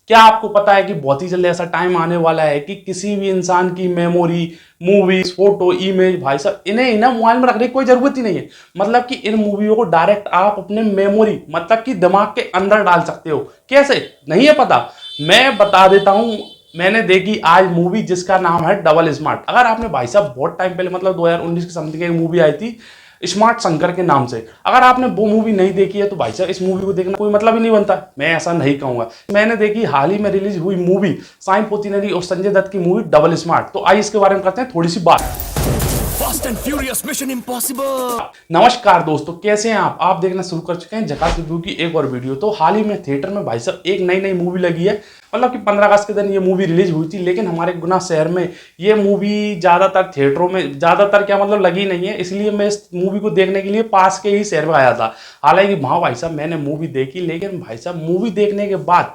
क्या आपको पता है कि बहुत ही जल्द ऐसा टाइम आने वाला है कि किसी भी इंसान की मेमोरी, मूवीज, फोटो, इमेज, भाई साहब इन्हें ना मोबाइल में रखने की कोई जरूरत ही नहीं है। मतलब कि इन मूवियों को डायरेक्ट आप अपने मेमोरी मतलब कि दिमाग के अंदर डाल सकते हो। कैसे नहीं है पता, मैं बता देता हूं। मैंने देखी आज मूवी जिसका नाम है डबल स्मार्ट। अगर आपने भाई साहब बहुत टाइम पहले मतलब 2019 के समथिंग एक मूवी आई थी स्मार्ट शंकर के नाम से, अगर आपने वो मूवी नहीं देखी है तो भाई साहब इस मूवी को देखना कोई मतलब ही नहीं बनता। मैं ऐसा नहीं कहूंगा। मैंने देखी हाल ही में रिलीज हुई मूवी साई पोतीनरी और संजय दत्त की मूवी डबल स्मार्ट। तो आइए इसके बारे में करते हैं थोड़ी सी बात। Fast and furious mission impossible. नमस्कार दोस्तों, कैसे हैं आप देखना शुरू कर चुके हैं झकास रिव्यू की एक और वीडियो। तो हाल ही में थिएटर में भाई साहब एक नई मूवी लगी है। मतलब कि 15 अगस्त के दिन ये मूवी रिलीज हुई थी, लेकिन हमारे गुना शहर में ये मूवी ज़्यादातर थिएटरों में ज़्यादातर क्या मतलब लगी नहीं है, इसलिए मैं इस मूवी को देखने के लिए पास के ही शहर में आया था। हालांकि वहाँ भाई साहब मैंने मूवी देखी, लेकिन भाई साहब मूवी देखने के बाद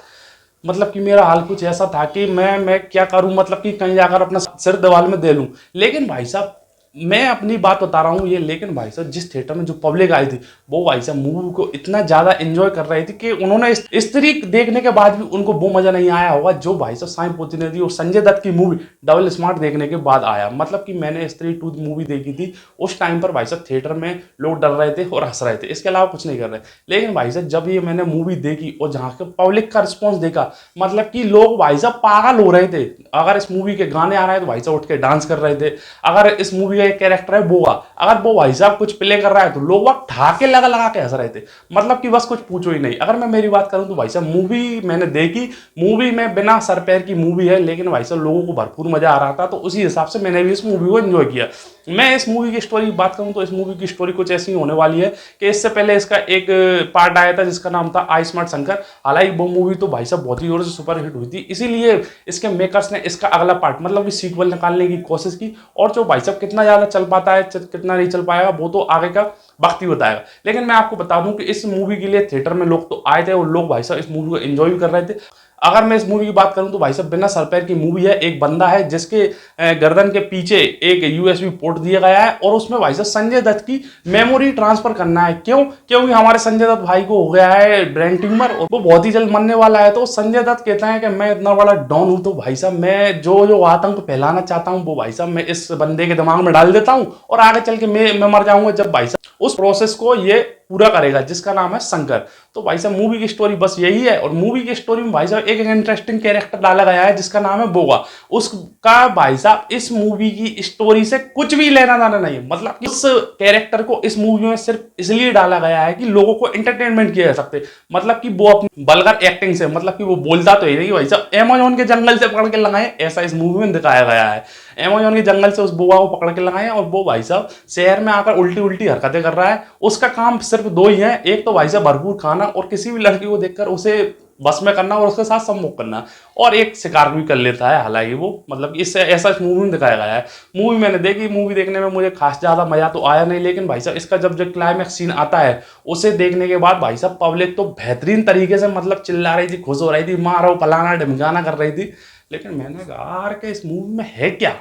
मतलब कि मेरा हाल कुछ ऐसा था कि मैं क्या करूं, मतलब कि कहीं जाकर अपना सिर दीवार में दे लूं। लेकिन भाई साहब मैं अपनी बात बता रहा हूँ ये, लेकिन भाई साहब जिस थिएटर में जो पब्लिक आई थी वो भाई साहब मूवी को इतना ज़्यादा एंजॉय कर रही थी कि उन्होंने इस तरीके देखने के बाद भी उनको वो मज़ा नहीं आया होगा जो भाई साहब साई पोतीनरी और संजय दत्त की मूवी डबल स्मार्ट देखने के बाद आया। मतलब कि मैंने स्त्री 2 मूवी देखी थी, उस टाइम पर भाई साहब थिएटर में लोग डर रहे थे और हंस रहे थे, इसके अलावा कुछ नहीं कर रहे। लेकिन भाई साहब जब ये मैंने मूवी देखी और जहाँ के पब्लिक का रिस्पॉन्स देखा, मतलब कि लोग भाई साहब पागल हो रहे थे। अगर इस मूवी के गाने आ रहे हैं तो भाई साहब उठ के डांस कर रहे थे। अगर इस मूवी का एक कैरेक्टर है वो, अगर वो भाई साहब कुछ प्ले कर रहा है तो लोग वक्त ठाके लगा लगा के हंस रहे थे। मतलब कि बस कुछ पूछो ही नहीं। अगर मैं मेरी बात करूं तो भाई साहब मूवी मैंने देखी, मूवी में बिना सर पैर की मूवी है, लेकिन भाई साहब लोगों को भरपूर मजा आ रहा था, तो उसी हिसाब से मैंने भी इस मूवी को एंजॉय किया। मैं इस मूवी की स्टोरी की बात करूं तो इस मूवी की स्टोरी कुछ ऐसी होने वाली है कि इससे पहले इसका एक पार्ट आया था जिसका नाम था आई स्मार्ट शंकर। हालांकि वो मूवी तो भाई साहब बहुत ही जोर से सुपर हिट हुई थी, इसीलिए इसके मेकर्स ने इसका अगला पार्ट मतलब कि सीक्वल निकालने की कोशिश की। और जो भाई साहब कितना ज्यादा चल पाता है कितना नहीं चल पाएगा वो तो आगे का वक्त ही बताएगा। लेकिन मैं आपको बता दूं कि इस मूवी के लिए थिएटर में लोग तो आए थे और लोग भाई साहब इस मूवी को एंजॉय भी कर रहे थे। अगर मैं इस मूवी की बात करूं तो भाई साहब बिना सर पैर की मूवी है। एक बंदा है जिसके गर्दन के पीछे एक यूएसबी पोर्ट दिया गया है और उसमें भाई साहब संजय दत्त की मेमोरी ट्रांसफर करना है। क्योंकि हमारे संजय दत्त भाई को हो गया है ब्रेन ट्यूमर और वो बहुत ही जल्द मरने वाला है। तो संजय दत्त कहता है कि मैं इतना बड़ा डॉन हूं, तो भाई साहब मैं जो आतंक फैलाना चाहता हूं वो भाई साहब मैं इस बंदे के दिमाग में डाल देता हूं और आगे चल के मैं मर जाऊंगा जब भाई साहब उस प्रोसेस को ये पूरा करेगा जिसका नाम है शंकर। तो भाई साहब मूवी की स्टोरी बस यही है। और मूवी की स्टोरी में भाई साहब एक इंटरेस्टिंग कैरेक्टर डाला गया है जिसका नाम है बोगा। उसका भाई साहब इस मूवी की स्टोरी से कुछ भी लेना देना नहीं है। मतलब कि इस कैरेक्टर को इस मूवी में सिर्फ इसलिए डाला गया है कि लोगों को एंटरटेनमेंट किया जा सकते। मतलब कि वो अपनी बलगर एक्टिंग से, मतलब कि वो बोलता तो ही नहीं भाई साहब अमेजोन के जंगल से पकड़ के लगाए, ऐसा इस मूवी में दिखाया गया है। अमेजोन के जंगल से उस बोगा को पकड़ के लगाए और वो भाई साहब शहर में आकर उल्टी उल्टी हरकतें कर रहा है। उसका काम सिर्फ दो ही है, एक तो भाई साहब भरपूर खाना और किसी भी लड़की को देखकर उसे बस में करना और उसके साथ सम्मोह करना, और एक शिकार भी कर लेता है। हालांकि वो मतलब इससे ऐसा इस मूवी में दिखाया गया है। मूवी मैंने देखी, मूवी देखने में मुझे खास ज्यादा मजा तो आया नहीं, लेकिन भाई साहब इसका जब क्लाइमैक्स सीन आता है उसे देखने के बाद भाई साहब पब्लिक तो बेहतरीन तरीके से मतलब चिल्ला रही थी, खुश हो रही थी, मारो पलाना ढिमकाना कर रही थी। लेकिन मैंने कहा यार कि इस मूवी में है क्या।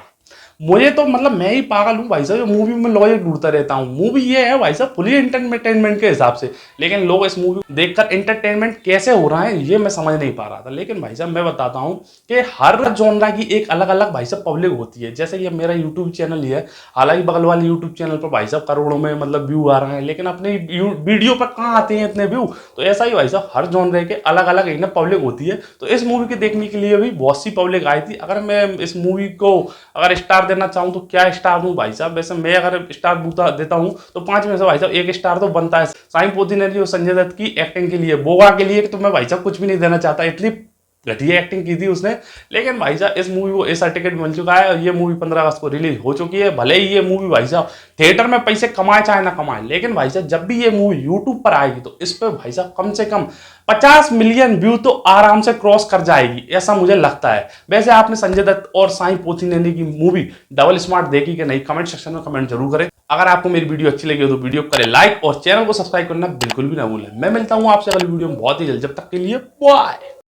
मुझे तो मतलब मैं ही पागल हूँ भाई साहब, मूवी में लॉजिक ढूंढता रहता हूँ। मूवी ये है भाई साहब फुली एंटरटेनमेंट के हिसाब से, लेकिन लोग इस मूवी देखकर एंटरटेनमेंट कैसे हो रहा है ये मैं समझ नहीं पा रहा था। लेकिन भाई साहब मैं बताता हूँ कि हर जॉनरा की एक अलग अलग भाई साहब पब्लिक होती है। जैसे कि मेरा यूट्यूब चैनल ही है, हालांकि बगल वाले यूट्यूब चैनल पर भाई साहब करोड़ों में मतलब व्यू आ रहे हैं, लेकिन अपने वीडियो पर कहाँ आते हैं इतने व्यू। तो ऐसा ही भाई साहब हर जॉनरे के अलग अलग एक ना पब्लिक होती है। तो इस मूवी के देखने के लिए भी बहुत सी पब्लिक आई थी। अगर मैं इस मूवी को अगर स्टार देना चाहूँ तो क्या स्टार दूं भाई साहब। वैसे मैं अगर स्टार देता हूं तो 5 में से भाई साहब 1 स्टार तो बनता है साई पोतीनरी और संजय दत्त की एक्टिंग के लिए। बोगा के लिए तो मैं भाई साहब कुछ भी नहीं देना चाहता, इतनी घटिया एक्टिंग की थी उसने। लेकिन भाई साहब इस मूवी को ऐसा टिकट मिल चुका है और ये मूवी 15 अगस्त को रिलीज हो चुकी है। भले ही ये मूवी भाई साहब थिएटर में पैसे कमाए चाहे ना कमाए, लेकिन भाई साहब जब भी ये मूवी यूट्यूब पर आएगी तो इस पर भाई साहब कम से कम 50 मिलियन व्यू तो आराम से क्रॉस कर जाएगी, ऐसा मुझे लगता है। वैसे आपने संजय दत्त और साई पोतीनरी की मूवी डबल स्मार्ट देखी कि नहीं, कमेंट सेक्शन में कमेंट जरूर करें। अगर आपको मेरी वीडियो अच्छी लगी हो तो वीडियो को करें लाइक और चैनल को सब्सक्राइब करना बिल्कुल भी ना भूलें। मैं मिलता हूं आपसे अगली वीडियो में बहुत ही जल्द, जब तक के लिए बाय।